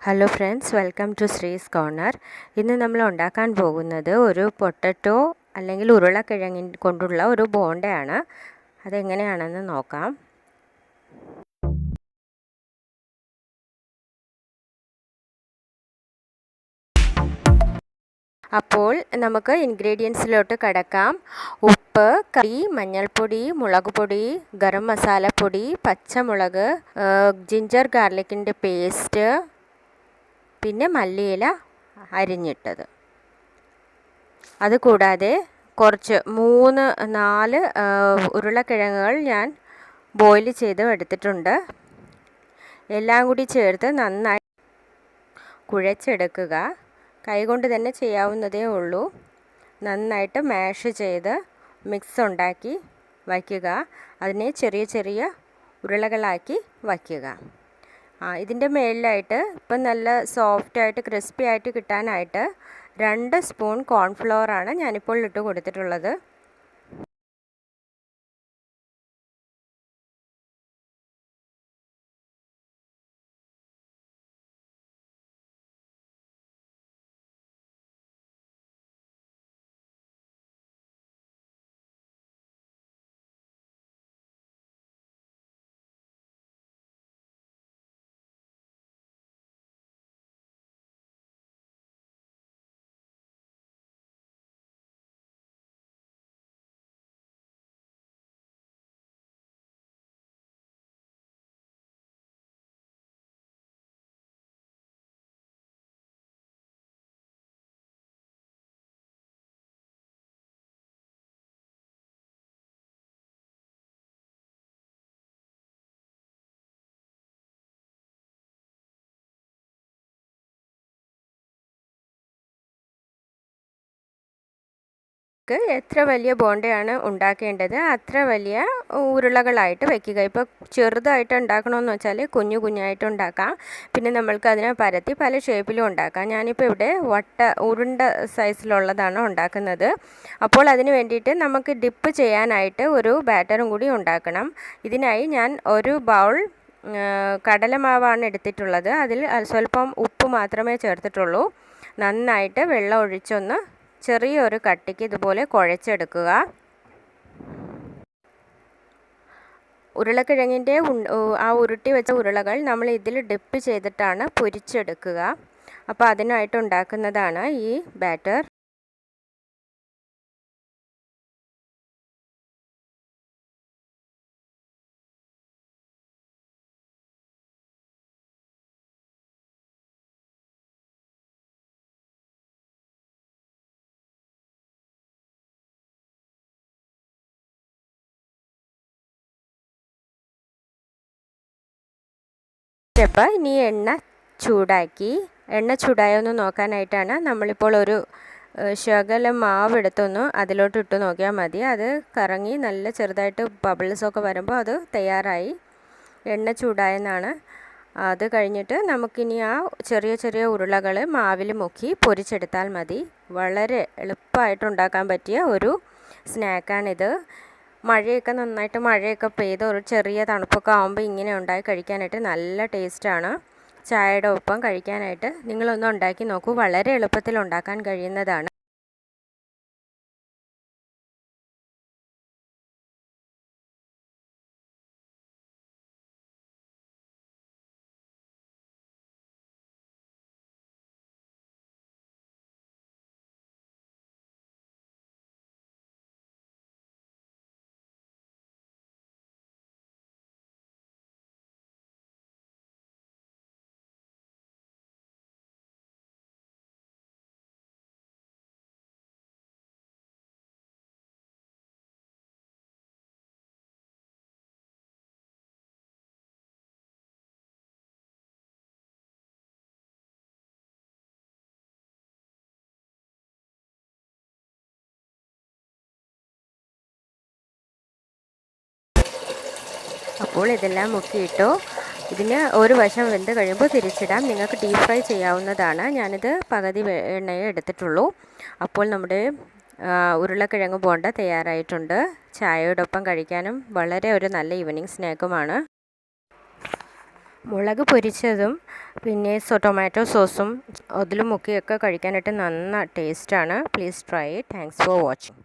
Hello friends, welcome to Sree's corner. ഇന്ന് നമ്മൾ ഉണ്ടാക്കാൻ പോകുന്നത് ഒരു പൊട്ടറ്റോ അല്ലെങ്കിൽ ഉരുളക്കിഴങ്ങിൻ കൊണ്ടുള്ള ഒരു ബോണ്ടയാണ്. അതെങ്ങനെയാണെന്ന് നോക്കാം. അപ്പോൾ നമുക്ക് ഇൻഗ്രീഡിയൻസിലോട്ട് കടക്കാം. ഉപ്പ്, കറി, മഞ്ഞൾപ്പൊടി, മുളക് പൊടി, ഗരം മസാലപ്പൊടി, പച്ചമുളക്, ജിഞ്ചർ ഗാർലിക്കിൻ്റെ പേസ്റ്റ്, പിന്നെ മല്ലിയില അരിഞ്ഞിട്ടത്. അതുകൂടാതെ കുറച്ച് 3-4 ഉരുളക്കിഴങ്ങുകൾ ഞാൻ ബോയിൽ ചെയ്ത് എടുത്തിട്ടുണ്ട്. എല്ലാം കൂടി ചേർത്ത് നന്നായി കുഴച്ചെടുക്കുക. കൈകൊണ്ട് തന്നെ ചെയ്യാവുന്നതേ ഉള്ളൂ. നന്നായിട്ട് മാഷ് ചെയ്ത് മിക്സ് ഉണ്ടാക്കി വയ്ക്കുക. അതിനെ ചെറിയ ചെറിയ ഉരുളകളാക്കി വയ്ക്കുക. ഇതിൻ്റെ മേളിലായിട്ട് ഇപ്പം നല്ല സോഫ്റ്റായിട്ട് ക്രിസ്പി ആയിട്ട് കിട്ടാനായിട്ട് 2 സ്പൂൺ കോൺഫ്ലവറാണ് ഞാനിപ്പോൾ ഇട്ട് കൊടുത്തിട്ടുള്ളത്. എത്ര വലിയ ബോണ്ടയാണ് ഉണ്ടാക്കേണ്ടത് അത്ര വലിയ ഉരുളകളായിട്ട് വയ്ക്കുക. ഇപ്പോൾ ചെറുതായിട്ട് ഉണ്ടാക്കണമെന്ന് വെച്ചാൽ കുഞ്ഞു കുഞ്ഞായിട്ട് ഉണ്ടാക്കാം. പിന്നെ നമ്മൾക്ക് അതിനെ പരത്തി പല ഷേപ്പിലും ഉണ്ടാക്കാം. ഞാനിപ്പോൾ ഇവിടെ ഉരുണ്ട സൈസിലുള്ളതാണ് ഉണ്ടാക്കുന്നത്. അപ്പോൾ അതിന് വേണ്ടിയിട്ട് നമുക്ക് ഡിപ്പ് ചെയ്യാനായിട്ട് ഒരു ബാറ്ററും കൂടി ഉണ്ടാക്കണം. ഇതിനായി ഞാൻ ഒരു ബൗൾ കടലമാവാണ് എടുത്തിട്ടുള്ളത്. അതിൽ സ്വല്പം ഉപ്പ് മാത്രമേ ചേർത്തിട്ടുള്ളൂ. നന്നായിട്ട് വെള്ളം ഒഴിച്ചൊന്ന് ചെറിയൊരു കട്ടിക്ക് ഇതുപോലെ കുഴച്ചെടുക്കുക. ഉരുളക്കിഴങ്ങിൻ്റെ ആ ഉരുട്ടി വെച്ച ഉരുളകൾ നമ്മൾ ഇതിൽ ഡിപ്പ് ചെയ്തിട്ടാണ് പൊരിച്ചെടുക്കുക. അപ്പോൾ അതിനായിട്ട് ഉണ്ടാക്കുന്നതാണ് ഈ ബാറ്റർ. സ്റ്റെപ്പ് ഇനി എണ്ണ ചൂടായൊന്ന് നോക്കാനായിട്ടാണ് നമ്മളിപ്പോൾ ഒരു ശകലം മാവ് എടുത്തൊന്ന് അതിലോട്ട് ഇട്ട് നോക്കിയാൽ മതി. അത് കറങ്ങി നല്ല ചെറുതായിട്ട് ബബിൾസൊക്കെ വരുമ്പോൾ അത് തയ്യാറായി. എണ്ണ ചൂടായെന്നാണ്. അത് കഴിഞ്ഞിട്ട് നമുക്കിനി ആ ചെറിയ ചെറിയ ഉരുളകൾ മാവിൽ മുക്കി പൊരിച്ചെടുത്താൽ മതി. വളരെ എളുപ്പമായിട്ട് ഉണ്ടാക്കാൻ പറ്റിയ ഒരു സ്നാക്കാണിത്. മഴയൊക്കെ പെയ്ത് ഒരു ചെറിയ തണുപ്പൊക്കെ ആകുമ്പോൾ ഇങ്ങനെ ഉണ്ടാക്കി കഴിക്കാനായിട്ട് നല്ല ടേസ്റ്റാണ്. ചായയുടെ ഒപ്പം കഴിക്കാനായിട്ട് നിങ്ങളൊന്ന് ഉണ്ടാക്കി നോക്കൂ. വളരെ എളുപ്പത്തിൽ ഉണ്ടാക്കാൻ കഴിയുന്നതാണ്. അപ്പോൾ ഇതെല്ലാം മുക്കിയിട്ടു. ഇതിന് ഒരു വശം വെന്ത് കഴിയുമ്പോൾ തിരിച്ചിടാം. നിങ്ങൾക്ക് ഡീപ് ഫ്രൈ ചെയ്യാവുന്നതാണ്. ഞാനിത് പകുതി എണ്ണയെ എടുത്തിട്ടുള്ളൂ. അപ്പോൾ നമ്മുടെ ഉരുളക്കിഴങ്ങ് ബോണ്ട തയ്യാറായിട്ടുണ്ട്. ചായയോടൊപ്പം കഴിക്കാനും വളരെ ഒരു നല്ല ഈവനിങ് സ്നാക്കുമാണ്. മുളക് പൊരിച്ചതും പിന്നെ ടൊമാറ്റോ സോസും അതിൽ മുക്കിയൊക്കെ കഴിക്കാനായിട്ട് നന്ന ടേസ്റ്റാണ്. Please try it. Thanks for watching.